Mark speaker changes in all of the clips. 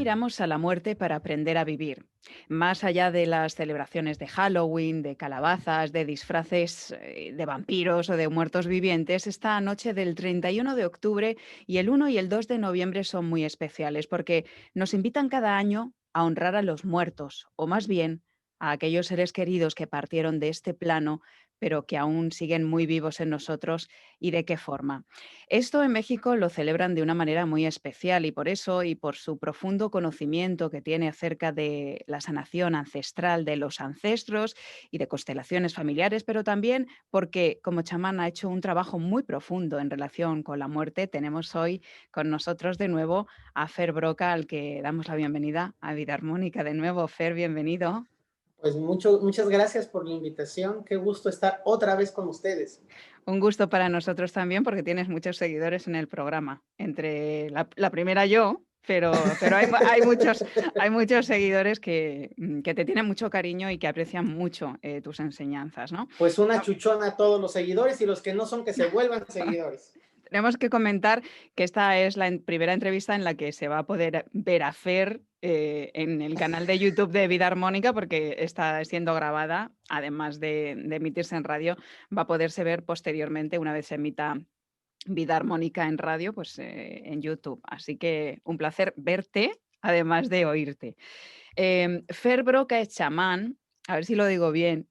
Speaker 1: miramos a la muerte para aprender a vivir. Más allá de las celebraciones de Halloween, de calabazas, de disfraces de vampiros o de muertos vivientes, esta noche del 31 de octubre y el 1 y el 2 de noviembre son muy especiales porque nos invitan cada año a honrar a los muertos, o más bien a aquellos seres queridos que partieron de este plano, pero que aún siguen muy vivos en nosotros y de qué forma. Esto en México lo celebran de una manera muy especial y por eso y por su profundo conocimiento que tiene acerca de la sanación ancestral de los ancestros y de constelaciones familiares, pero también porque como chamán ha hecho un trabajo muy profundo en relación con la muerte, tenemos hoy con nosotros de nuevo a Fer Broca, al que damos la bienvenida a Vida Armónica de nuevo. Fer, bienvenido.
Speaker 2: Pues muchas gracias por la invitación. Qué gusto estar otra vez con ustedes.
Speaker 1: Un gusto para nosotros también porque tienes muchos seguidores en el programa. Entre la primera yo, pero hay muchos seguidores que te tienen mucho cariño y que aprecian mucho tus enseñanzas, ¿no?
Speaker 2: Pues una chuchona a todos los seguidores y los que no son que se vuelvan seguidores.
Speaker 1: Tenemos que comentar que esta es la primera entrevista en la que se va a poder ver a Fer en el canal de YouTube de Vida Armónica, porque está siendo grabada, además de emitirse en radio, va a poderse ver posteriormente una vez se emita Vida Armónica en radio, pues en YouTube. Así que un placer verte, además de oírte. Fer Broca es chamán, a ver si lo digo bien,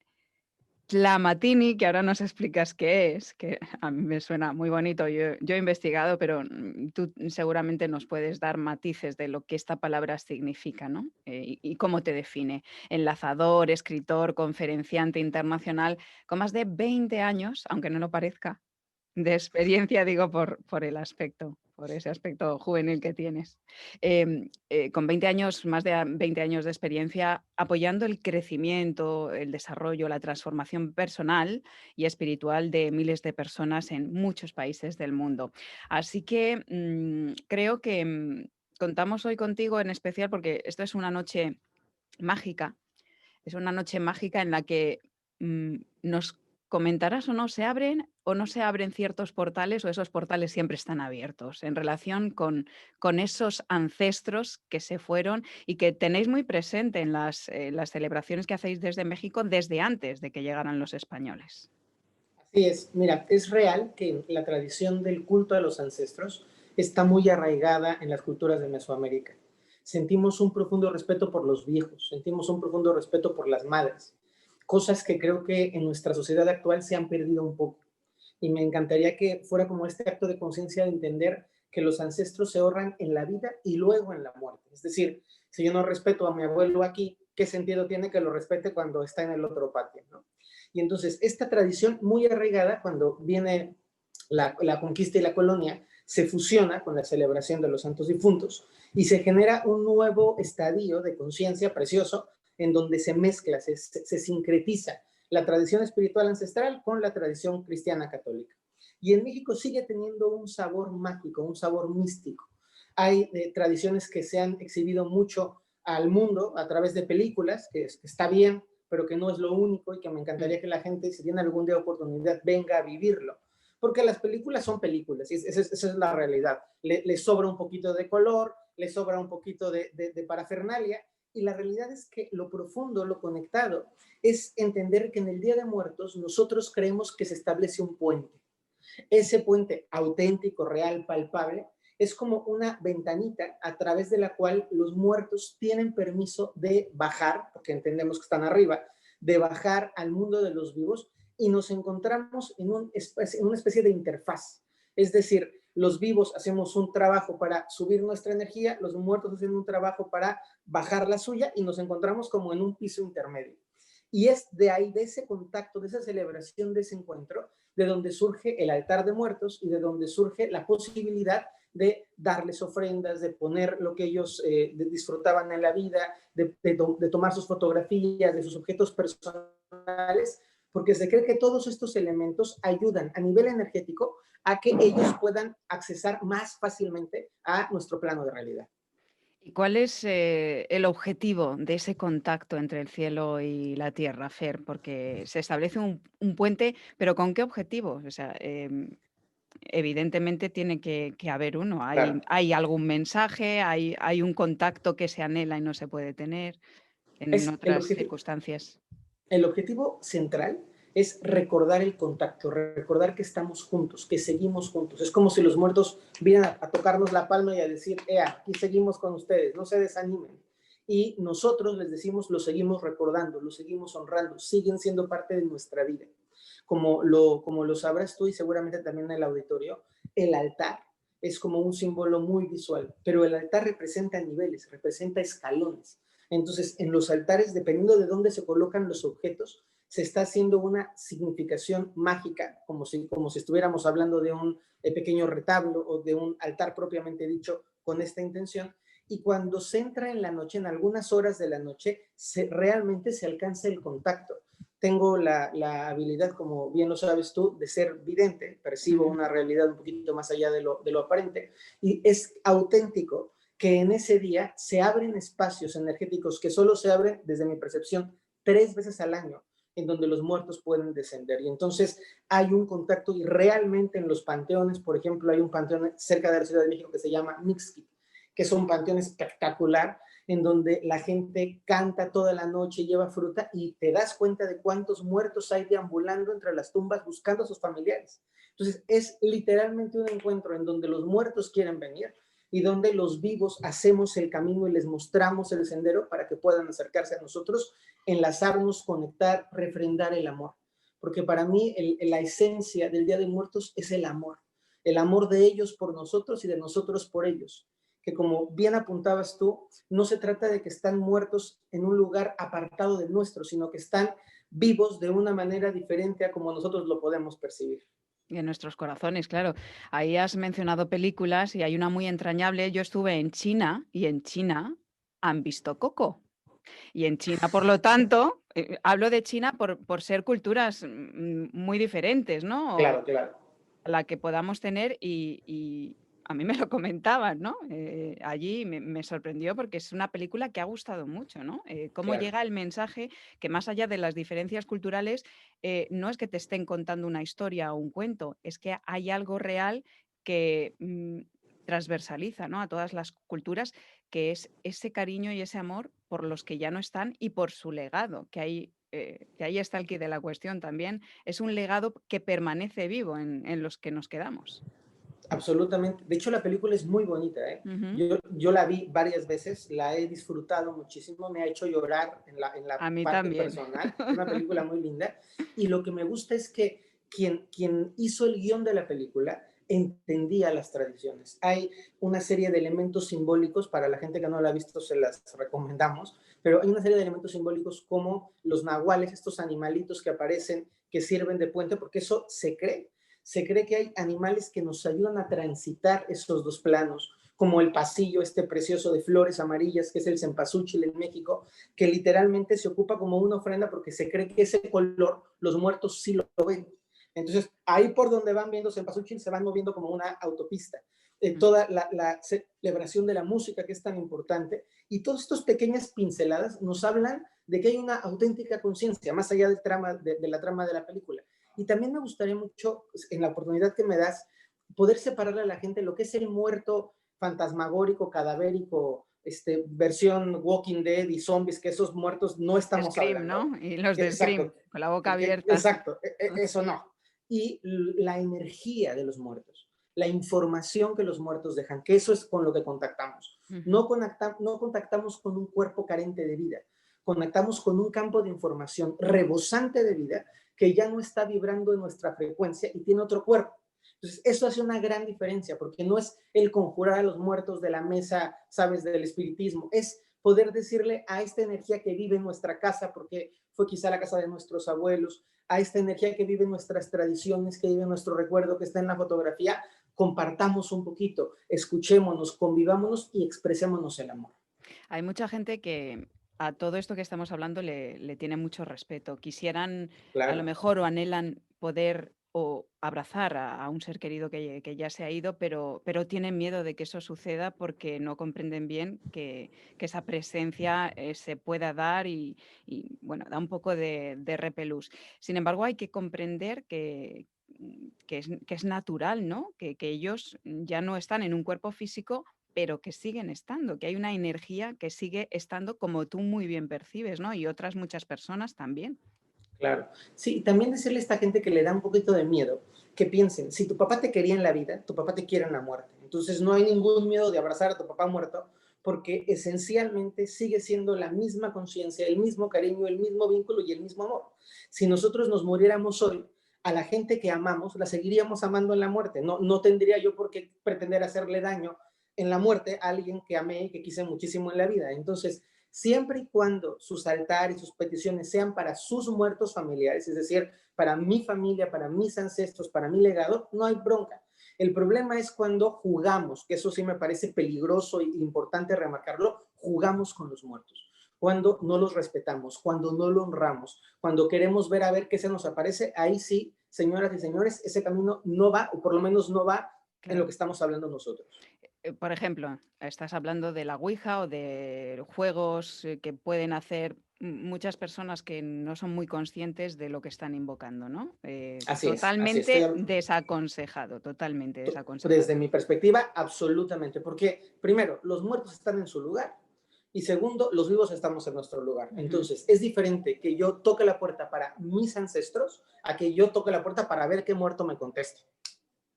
Speaker 1: Tlamatini, que ahora nos explicas qué es, que a mí me suena muy bonito. Yo he investigado, pero tú seguramente nos puedes dar matices de lo que esta palabra significa, ¿no? Y cómo te define. Enlazador, escritor, conferenciante internacional, con más de 20 años, aunque no lo parezca, de experiencia, digo, por el aspecto, por ese aspecto juvenil que tienes. Con 20 años, más de 20 años de experiencia, apoyando el crecimiento, el desarrollo, la transformación personal y espiritual de miles de personas en muchos países del mundo. Así que creo que contamos hoy contigo en especial porque esto es una noche mágica, es una noche mágica en la que nos comentarás o no se abren ciertos portales o esos portales siempre están abiertos en relación con esos ancestros que se fueron y que tenéis muy presente en las celebraciones que hacéis desde México desde antes de que llegaran los españoles.
Speaker 2: Así es, mira, es real que la tradición del culto a los ancestros está muy arraigada en las culturas de Mesoamérica. Sentimos un profundo respeto por los viejos, sentimos un profundo respeto por las madres, cosas que creo que en nuestra sociedad actual se han perdido un poco. Y me encantaría que fuera como este acto de conciencia de entender que los ancestros se honran en la vida y luego en la muerte. Es decir, si yo no respeto a mi abuelo aquí, ¿qué sentido tiene que lo respete cuando está en el otro patio, ¿no? Y entonces esta tradición muy arraigada, cuando viene la conquista y la colonia, se fusiona con la celebración de los santos difuntos y se genera un nuevo estadio de conciencia precioso en donde se mezcla, se sincretiza la tradición espiritual ancestral con la tradición cristiana católica. Y en México sigue teniendo un sabor mágico, un sabor místico. Hay tradiciones que se han exhibido mucho al mundo a través de películas, que está bien, pero que no es lo único y que me
Speaker 1: Mm.
Speaker 2: encantaría que la gente, si tiene algún día oportunidad, venga a vivirlo. Porque las películas son películas, y esa es la realidad. Le sobra un poquito de color, le sobra un poquito de parafernalia, y la realidad es que lo profundo, lo conectado, es entender que en el Día de Muertos nosotros creemos que se establece un puente. Ese puente auténtico, real, palpable, es como una ventanita a través de la cual los muertos tienen permiso de bajar, porque entendemos que están arriba, de bajar al mundo de los vivos y nos encontramos en una especie de interfaz. Es decir, los vivos hacemos un trabajo para subir nuestra energía, los muertos hacen un trabajo para bajar la suya y nos encontramos como en un piso intermedio. Y es de ahí, de ese contacto, de esa celebración, de ese encuentro, de donde surge el altar de muertos y de donde surge la posibilidad de darles ofrendas, de poner lo que ellos disfrutaban en la vida, de tomar sus fotografías, de sus objetos personales, porque se cree que todos estos elementos ayudan a nivel energético a que ellos puedan accesar más fácilmente a nuestro plano de realidad.
Speaker 1: ¿Y cuál es el objetivo de ese contacto entre el cielo y la tierra, Fer? Porque se establece un puente, pero ¿con qué objetivo? O sea, evidentemente tiene que haber uno.
Speaker 2: Claro.
Speaker 1: Hay algún mensaje, hay un contacto que se anhela y no se puede tener en
Speaker 2: Es el
Speaker 1: otras
Speaker 2: objetivo.
Speaker 1: circunstancias.
Speaker 2: El objetivo central es recordar el contacto, recordar que estamos juntos, que seguimos juntos. Es como si los muertos vinieran a tocarnos la palma y a decir, aquí seguimos con ustedes, no se desanimen. Y nosotros les decimos, lo seguimos recordando, lo seguimos honrando, siguen siendo parte de nuestra vida. Como lo sabrás tú y seguramente también en el auditorio, el altar es como un símbolo muy visual, pero el altar representa niveles, representa escalones. Entonces, en los altares, dependiendo de dónde se colocan los objetos, se está haciendo una significación mágica, como si estuviéramos hablando de un pequeño retablo o de un altar propiamente dicho con esta intención. Y cuando se entra en la noche, en algunas horas de la noche, realmente se alcanza el contacto. Tengo la habilidad, como bien lo sabes tú, de ser vidente, percibo una realidad un poquito más allá de lo aparente, y es auténtico que en ese día se abren espacios energéticos que solo se abren, desde mi percepción, 3 veces al año, en donde los muertos pueden descender. Y entonces hay un contacto y realmente en los panteones, por ejemplo, hay un panteón cerca de la Ciudad de México que se llama Mixquic, que es un panteón espectacular en donde la gente canta toda la noche, lleva fruta y te das cuenta de cuántos muertos hay deambulando entre las tumbas buscando a sus familiares. Entonces es literalmente un encuentro en donde los muertos quieren venir y donde los vivos hacemos el camino y les mostramos el sendero para que puedan acercarse a nosotros, enlazarnos, conectar, refrendar el amor. Porque para mí la esencia del Día de Muertos es el amor de ellos por nosotros y de nosotros por ellos. Que como bien apuntabas tú, no se trata de que están muertos en un lugar apartado del nuestro, sino que están vivos de una manera diferente a como nosotros lo podemos percibir.
Speaker 1: Y en nuestros corazones, claro. Ahí has mencionado películas y hay una muy entrañable. Yo estuve en China y en China han visto Coco. Y en China, por lo tanto, hablo de China por ser culturas muy diferentes, ¿no?
Speaker 2: Claro, claro.
Speaker 1: A la que podamos tener y a mí me lo comentaban, ¿no? Allí me sorprendió porque es una película que ha gustado mucho, ¿no? Cómo
Speaker 2: Claro.
Speaker 1: llega el mensaje que más allá de las diferencias culturales, no es que te estén contando una historia o un cuento, es que hay algo real que transversaliza, ¿no? A todas las culturas, que es ese cariño y ese amor por los que ya no están y por su legado, que ahí está el quid de la cuestión también. Es un legado que permanece vivo en los que nos quedamos.
Speaker 2: Absolutamente. De hecho, la película es muy bonita, ¿eh?
Speaker 1: Ujú.
Speaker 2: Yo la vi varias veces, la he disfrutado muchísimo, me ha hecho llorar en la
Speaker 1: A mí
Speaker 2: parte
Speaker 1: también.
Speaker 2: personal. Es una película muy linda. Y lo que me gusta es que quien hizo el guión de la película entendía las tradiciones. Hay una serie de elementos simbólicos, para la gente que no la ha visto se las recomendamos, pero hay una serie de elementos simbólicos como los nahuales, estos animalitos que aparecen, que sirven de puente, porque eso se cree que hay animales que nos ayudan a transitar esos dos planos, como el pasillo este precioso de flores amarillas, que es el cempasúchil en México, que literalmente se ocupa como una ofrenda porque se cree que ese color los muertos sí lo ven. Entonces, ahí por donde van viendo cempasúchil se van moviendo como una autopista. Toda la celebración de la música que es tan importante y todas estas pequeñas pinceladas nos hablan de que hay una auténtica conciencia más allá del trama, de la trama de la película. Y también me gustaría mucho, en la oportunidad que me das, poder separarle a la gente lo que es el muerto fantasmagórico, cadavérico, versión Walking Dead y zombies, que esos muertos no estamos
Speaker 1: Scream,
Speaker 2: hablando.
Speaker 1: ¿no? Y los de Scream,
Speaker 2: Exacto,
Speaker 1: con la boca abierta.
Speaker 2: exacto, eso no. Y la energía de los muertos, la información que los muertos dejan, que eso es con lo que contactamos.
Speaker 1: Ujú.
Speaker 2: No contactamos con un cuerpo carente de vida, conectamos con un campo de información rebosante de vida que ya no está vibrando en nuestra frecuencia y tiene otro cuerpo. Entonces, eso hace una gran diferencia, porque no es el conjurar a los muertos de la mesa, sabes, del espiritismo, es poder decirle a esta energía que vive en nuestra casa, porque fue quizá la casa de nuestros abuelos, a esta energía que vive en nuestras tradiciones, que vive en nuestro recuerdo, que está en la fotografía, compartamos un poquito, escuchémonos, convivámonos y expresémonos el amor.
Speaker 1: Hay mucha gente que a todo esto que estamos hablando le tiene mucho respeto. Quisieran, a lo
Speaker 2: Claro.
Speaker 1: mejor, o anhelan poder o abrazar a un ser querido que ya se ha ido, pero tienen miedo de que eso suceda porque no comprenden bien que esa presencia se pueda dar y, bueno, da un poco de repelús. Sin embargo, hay que comprender que es natural, ¿no? Que ellos ya no están en un cuerpo físico, pero que siguen estando, que hay una energía que sigue estando como tú muy bien percibes, ¿no? Y otras muchas personas también.
Speaker 2: Claro. Sí, y también decirle a esta gente que le da un poquito de miedo, que piensen, si tu papá te quería en la vida, tu papá te quiere en la muerte. Entonces no hay ningún miedo de abrazar a tu papá muerto, porque esencialmente sigue siendo la misma conciencia, el mismo cariño, el mismo vínculo y el mismo amor. Si nosotros nos muriéramos hoy, a la gente que amamos la seguiríamos amando en la muerte. No, no tendría yo por qué pretender hacerle daño en la muerte a alguien que amé y que quise muchísimo en la vida. Entonces, siempre y cuando sus altares, sus peticiones sean para sus muertos familiares, es decir, para mi familia, para mis ancestros, para mi legado, no hay bronca. El problema es cuando jugamos, que eso sí me parece peligroso e importante remarcarlo, jugamos con los muertos. Cuando no los respetamos, cuando no lo honramos, cuando queremos ver a ver qué se nos aparece, ahí sí, señoras y señores, ese camino no va, o por lo menos no va en lo
Speaker 1: Claro.
Speaker 2: que estamos hablando nosotros.
Speaker 1: Por ejemplo, estás hablando de la Ouija o de juegos que pueden hacer muchas personas que no son muy conscientes de lo que están invocando, ¿no?
Speaker 2: Así es, así es.
Speaker 1: Totalmente desaconsejado, totalmente
Speaker 2: Desde
Speaker 1: desaconsejado.
Speaker 2: mi perspectiva, absolutamente, porque primero, los muertos están en su lugar y segundo, los vivos estamos en nuestro lugar.
Speaker 1: Ujú.
Speaker 2: Entonces, es diferente que yo toque la puerta para mis ancestros a que yo toque la puerta para ver qué muerto me contesta.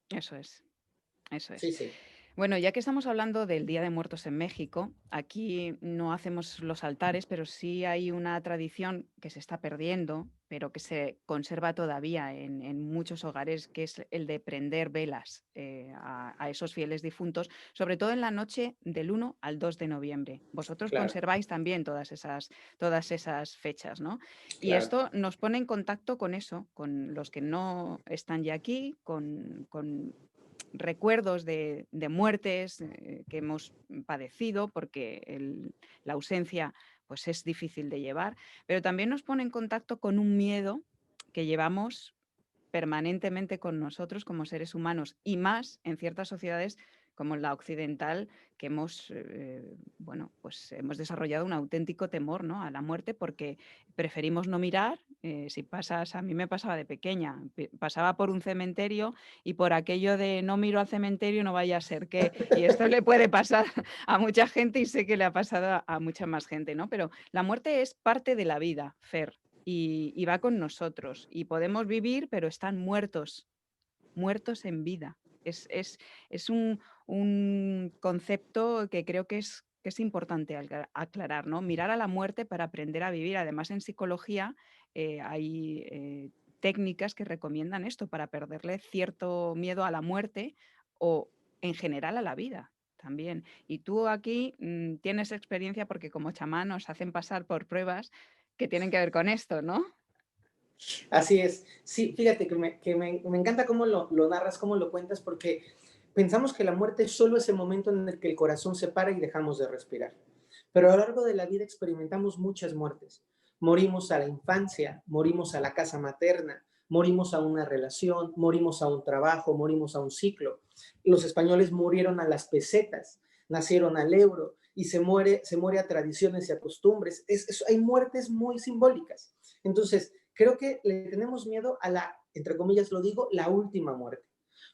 Speaker 1: Eso es, eso es.
Speaker 2: Sí, sí,
Speaker 1: Bueno, ya que estamos hablando del Día de Muertos en México, aquí no hacemos los altares, pero sí hay una tradición que se está perdiendo, pero que se conserva todavía en muchos hogares, que es el de prender velas a esos fieles difuntos, sobre todo en la noche del 1 al 2 de noviembre. Vosotros
Speaker 2: claro,
Speaker 1: conserváis también todas esas fechas, ¿no? Y
Speaker 2: claro.
Speaker 1: esto nos pone en contacto con eso, con los que no están ya aquí, con recuerdos de muertes que hemos padecido, porque la ausencia pues es difícil de llevar, pero también nos pone en contacto con un miedo que llevamos permanentemente con nosotros como seres humanos y más en ciertas sociedades como la occidental, que bueno, pues hemos desarrollado un auténtico temor, ¿no?, a la muerte porque preferimos no mirar. Si pasas, a mí me pasaba de pequeña, pasaba por un cementerio y por aquello de no miro al cementerio no vaya a ser que, y esto le puede pasar a mucha gente y sé que le ha pasado a mucha más gente, ¿no? Pero la muerte es parte de la vida, Fer, y va con nosotros. Y podemos vivir, pero están muertos, muertos en vida. Es un concepto que creo que es importante aclarar, ¿no? Mirar a la muerte para aprender a vivir. Además, en psicología hay técnicas que recomiendan esto para perderle cierto miedo a la muerte o en general a la vida también. Y tú aquí tienes experiencia porque como chamán nos hacen pasar por pruebas que tienen que ver con esto, ¿no?
Speaker 2: Así es. Sí, fíjate que me encanta cómo lo narras, cómo lo cuentas, porque pensamos que la muerte es solo ese momento en el que el corazón se para y dejamos de respirar. Pero a lo largo de la vida experimentamos muchas muertes. Morimos a la infancia, morimos a la casa materna, morimos a una relación, morimos a un trabajo, morimos a un ciclo. Los españoles murieron a las pesetas, nacieron al euro y se muere a tradiciones y a costumbres. Hay muertes muy simbólicas. Entonces, creo que le tenemos miedo a la, entre comillas lo digo, la última muerte.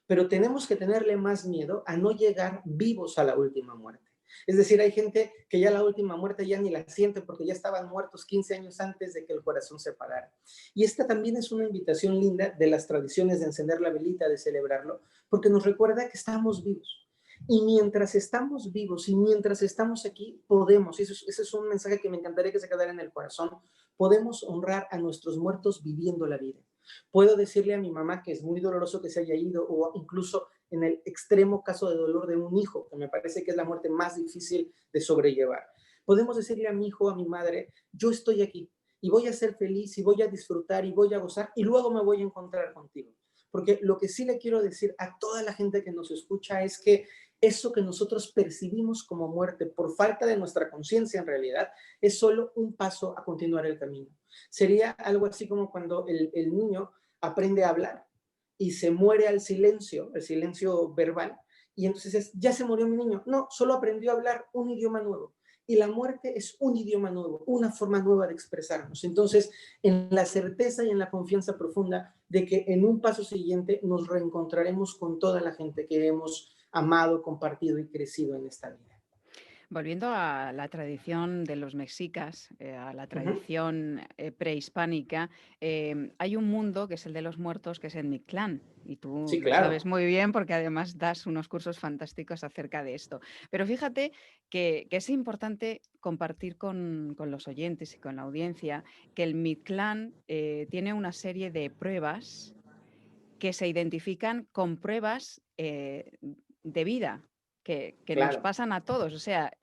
Speaker 2: Pero tenemos que tenerle más miedo a no llegar vivos a la última muerte. Es decir, hay gente que ya la última muerte ya ni la siente porque ya estaban muertos 15 años antes de que el corazón se parara. Y esta también es una invitación linda de las tradiciones de encender la velita, de celebrarlo, porque nos recuerda que estamos vivos. Y mientras estamos vivos y mientras estamos aquí, podemos, y ese es un mensaje que me encantaría que se quedara en el corazón, podemos honrar a nuestros muertos viviendo la vida. Puedo decirle a mi mamá que es muy doloroso que se haya ido, o incluso en el extremo caso de dolor de un hijo, que me parece que es la muerte más difícil de sobrellevar. Podemos decirle a mi hijo, a mi madre, yo estoy aquí y voy a ser feliz y voy a disfrutar y voy a gozar y luego me voy a encontrar contigo. Porque lo que sí le quiero decir a toda la gente que nos escucha es que eso que nosotros percibimos como muerte por falta de nuestra conciencia en realidad es solo un paso a continuar el camino. Sería algo así como cuando el niño aprende a hablar y se muere al silencio, el silencio verbal, y entonces es, ya se murió mi niño. No, solo aprendió a hablar un idioma nuevo. y la muerte es un idioma nuevo, una forma nueva de expresarnos. Entonces, en la certeza y en la confianza profunda de que en un paso siguiente nos reencontraremos con toda la gente que hemos amado, compartido y crecido en esta vida.
Speaker 1: Volviendo a la tradición de los mexicas, a la
Speaker 2: Ujú.
Speaker 1: tradición prehispánica, hay un mundo que es el de los muertos, que es el Mictlán. Y tú
Speaker 2: Sí,
Speaker 1: lo sabes
Speaker 2: claro.
Speaker 1: muy bien porque además das unos cursos fantásticos acerca de esto. Pero fíjate que es importante compartir con los oyentes y con la audiencia que el Mictlán tiene una serie de pruebas que se identifican con pruebas de vida que nos
Speaker 2: Claro.
Speaker 1: pasan a todos. O sea,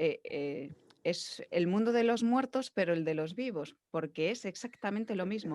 Speaker 1: es el mundo de los muertos, pero el de los vivos, porque es exactamente lo mismo.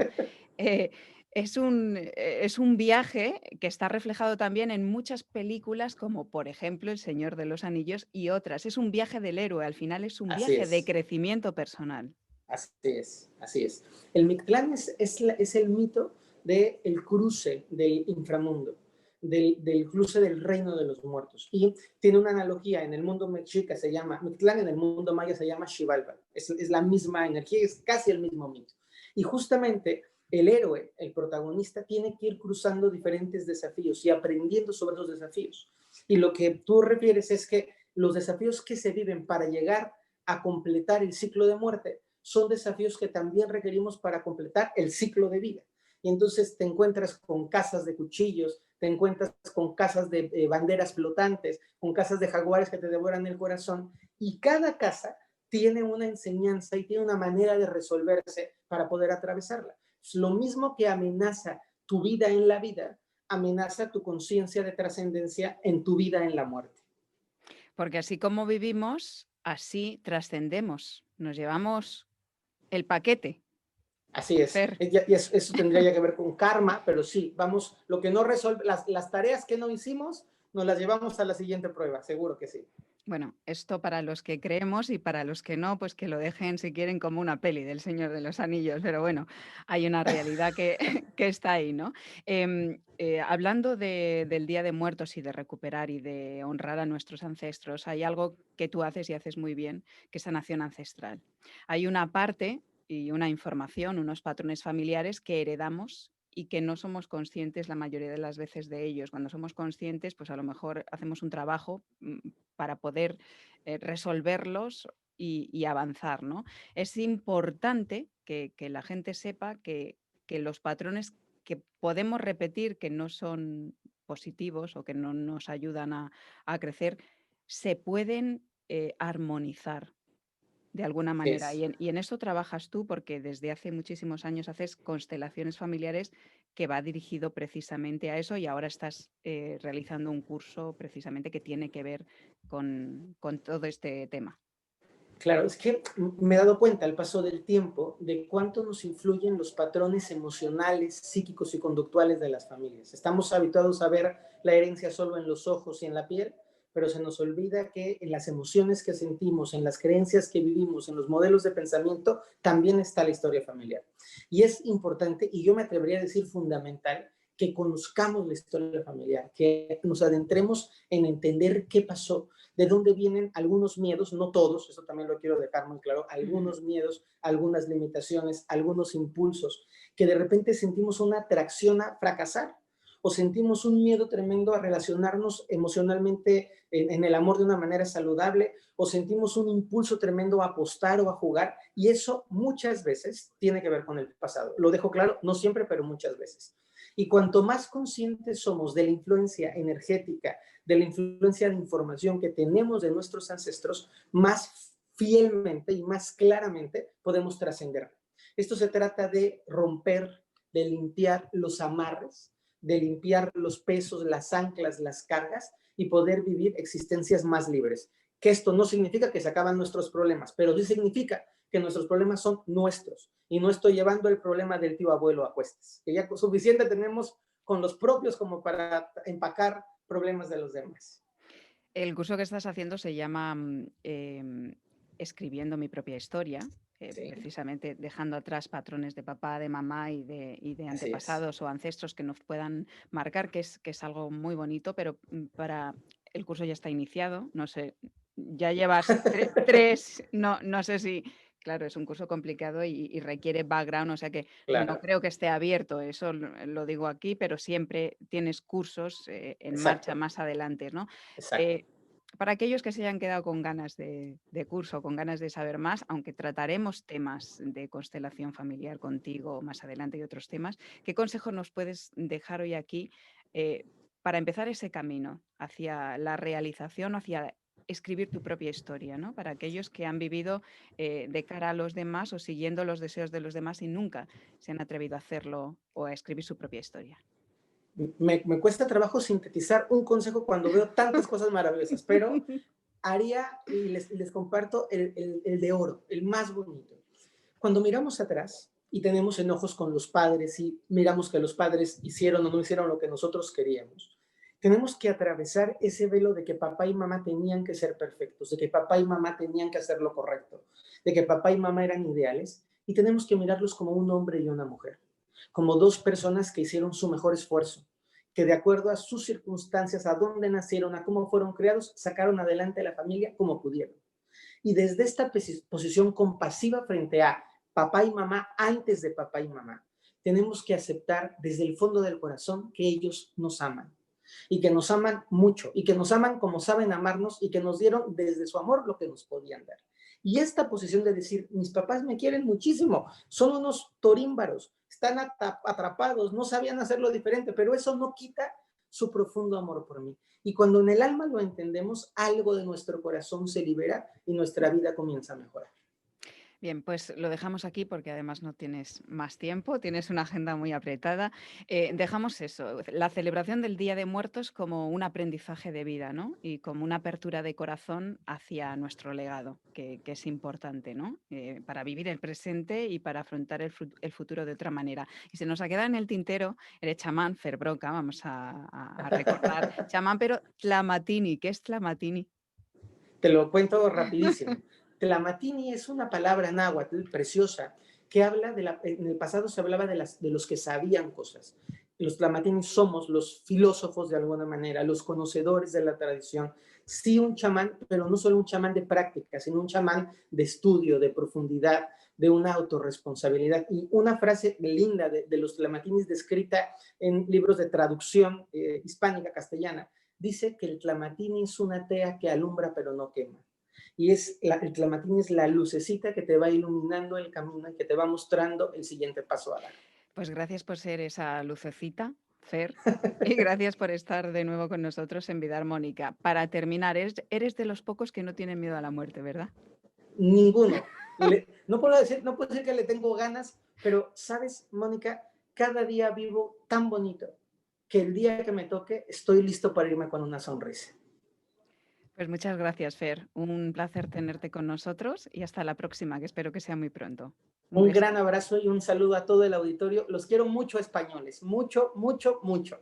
Speaker 1: Eh, es un viaje que está reflejado también en muchas películas, como por ejemplo El Señor de los Anillos y otras. Es un viaje del héroe, al final es un
Speaker 2: Así
Speaker 1: viaje de
Speaker 2: es.
Speaker 1: crecimiento personal.
Speaker 2: Así es, así es. El Mictlán es el mito del cruce del inframundo, del cruce del reino de los muertos. Y tiene una analogía, en el mundo mexica se llama Mictlán, en el mundo maya se llama Xibalba. Es la misma energía, es casi el mismo mito. Y justamente el héroe, el protagonista, tiene que ir cruzando diferentes desafíos y aprendiendo sobre esos desafíos. Y lo que tú refieres es que los desafíos que se viven para llegar a completar el ciclo de muerte son desafíos que también requerimos para completar el ciclo de vida. Y entonces te encuentras con casas de cuchillos, te encuentras con casas de banderas flotantes, con casas de jaguares que te devoran el corazón, y cada casa tiene una enseñanza y tiene una manera de resolverse para poder atravesarla. Es lo mismo que amenaza tu vida en la vida, amenaza tu conciencia de trascendencia en tu vida en la muerte.
Speaker 1: Porque así como vivimos, así trascendemos. Nos llevamos el paquete,
Speaker 2: Así es.
Speaker 1: Fer.
Speaker 2: Eso tendría ya que ver con karma, pero sí, vamos, lo que no resuelve, las tareas que no hicimos, nos las llevamos a la siguiente prueba, seguro que sí.
Speaker 1: Bueno, esto para los que creemos y para los que no, pues que lo dejen si quieren como una peli del Señor de los Anillos, pero bueno, hay una realidad que, que está ahí, ¿no? Hablando del Día de Muertos y de recuperar y de honrar a nuestros ancestros, hay algo que tú haces y haces muy bien, que es sanación ancestral. Hay una parte y una información, unos patrones familiares que heredamos y que no somos conscientes la mayoría de las veces de ellos. Cuando somos conscientes, pues a lo mejor hacemos un trabajo para poder resolverlos y avanzar, ¿no? Es importante que la gente sepa que los patrones que podemos repetir que no son positivos o que no nos ayudan a crecer, se pueden armonizar de alguna
Speaker 2: Así
Speaker 1: manera.
Speaker 2: es.
Speaker 1: Y en eso trabajas tú porque desde hace muchísimos años haces constelaciones familiares que va dirigido precisamente a eso y ahora estás realizando un curso precisamente que tiene que ver con todo este tema.
Speaker 2: Claro, es que me he dado cuenta al paso del tiempo de cuánto nos influyen los patrones emocionales, psíquicos y conductuales de las familias. Estamos habituados a ver la herencia solo en los ojos y en la piel, pero se nos olvida que en las emociones que sentimos, en las creencias que vivimos, en los modelos de pensamiento, también está la historia familiar. Y es importante, y yo me atrevería a decir fundamental, que conozcamos la historia familiar, que nos adentremos en entender qué pasó, de dónde vienen algunos miedos, no todos, eso también lo quiero dejar muy claro, algunos miedos, algunas limitaciones, algunos impulsos, que de repente sentimos una atracción a fracasar o sentimos un miedo tremendo a relacionarnos emocionalmente en el amor de una manera saludable o sentimos un impulso tremendo a apostar o a jugar y eso muchas veces tiene que ver con el pasado. Lo dejo claro, no siempre, pero muchas veces. Y cuanto más conscientes somos de la influencia energética, de la influencia de información que tenemos de nuestros ancestros, más fielmente y más claramente podemos trascender. Esto se trata de romper, de limpiar los amarres, de limpiar los pesos, las anclas, las cargas y poder vivir existencias más libres. Que esto no significa que se acaban nuestros problemas, pero sí significa que nuestros problemas son nuestros y no estoy llevando el problema del tío abuelo a cuestas, que ya suficiente tenemos con los propios como para empacar problemas de los demás.
Speaker 1: El curso que estás haciendo se llama Escribiendo mi propia historia,
Speaker 2: Sí,
Speaker 1: precisamente dejando atrás patrones de papá, de mamá y de
Speaker 2: así es.
Speaker 1: antepasados o ancestros que nos puedan marcar, que es algo muy bonito, pero para el curso ya está iniciado. No sé ya llevas tres, no sé si, claro, es un curso complicado y requiere background, o sea que no
Speaker 2: Claro,
Speaker 1: creo que esté abierto, eso lo digo aquí, pero siempre tienes cursos en marcha
Speaker 2: exacto,
Speaker 1: más adelante, ¿no?
Speaker 2: exacto.
Speaker 1: Eh, para aquellos que se hayan quedado con ganas de curso, con ganas de saber más, aunque trataremos temas de constelación familiar contigo más adelante y otros temas, ¿qué consejo nos puedes dejar hoy aquí eh, para empezar ese camino hacia la realización, hacia escribir tu propia historia, ¿no? Para aquellos que han vivido de cara a los demás o siguiendo los deseos de los demás y nunca se han atrevido a hacerlo o a escribir su propia historia.
Speaker 2: Me cuesta trabajo sintetizar un consejo cuando veo tantas cosas maravillosas, pero haría y les comparto el de oro, el más bonito. Cuando miramos atrás y tenemos enojos con los padres y miramos que los padres hicieron o no hicieron lo que nosotros queríamos, tenemos que atravesar ese velo de que papá y mamá tenían que ser perfectos, de que papá y mamá tenían que hacer lo correcto, de que papá y mamá eran ideales y tenemos que mirarlos como un hombre y una mujer, como dos personas que hicieron su mejor esfuerzo, que de acuerdo a sus circunstancias, a dónde nacieron, a cómo fueron criados, sacaron adelante a la familia como pudieron. Y desde esta posición compasiva frente a papá y mamá, antes de papá y mamá, tenemos que aceptar desde el fondo del corazón que ellos nos aman y que nos aman mucho y que nos aman como saben amarnos y que nos dieron desde su amor lo que nos podían dar. Y esta posición de decir, mis papás me quieren muchísimo, son unos torímbaros, están atrapados, no sabían hacerlo diferente, pero eso no quita su profundo amor por mí. Y cuando en el alma lo entendemos, algo de nuestro corazón se libera y nuestra vida comienza a mejorar.
Speaker 1: Bien, pues lo dejamos aquí porque además no tienes más tiempo, tienes una agenda muy apretada. Dejamos eso, la celebración del Día de Muertos como un aprendizaje de vida, ¿no? Y como una apertura de corazón hacia nuestro legado, que es importante, ¿no? Para vivir el presente y para afrontar el futuro de otra manera. Y se nos ha quedado en el tintero el chamán Fer Broca, vamos a recordar. Chamán, pero Tlamatini, ¿qué es Tlamatini?
Speaker 2: Te lo cuento rapidísimo. Tlamatini es una palabra náhuatl preciosa que habla en el pasado se hablaba de los que sabían cosas. Los tlamatinis somos los filósofos de alguna manera, los conocedores de la tradición. Sí, un chamán, pero no solo un chamán de práctica, sino un chamán de estudio, de profundidad, de una autorresponsabilidad. Y una frase linda de los tlamatinis descrita en libros de traducción hispánica, castellana, dice que el tlamatini es una tea que alumbra pero no quema. Y el tlamatini es la lucecita que te va iluminando el camino y que te va mostrando el siguiente paso a dar.
Speaker 1: Pues gracias por ser esa lucecita, Fer, y gracias por estar de nuevo con nosotros en Vida Armónica. Para terminar, eres de los pocos que no tienen miedo a la muerte, ¿verdad?
Speaker 2: Ninguno. No puedo decir que le tengo ganas, pero sabes, Mónica, cada día vivo tan bonito que el día que me toque estoy listo para irme con una sonrisa.
Speaker 1: Pues muchas gracias, Fer. Un placer tenerte con nosotros y hasta la próxima, que espero que sea muy pronto. Un
Speaker 2: Un
Speaker 1: beso.
Speaker 2: gran abrazo y un saludo a todo el auditorio. Los quiero mucho, españoles. Mucho, mucho, mucho.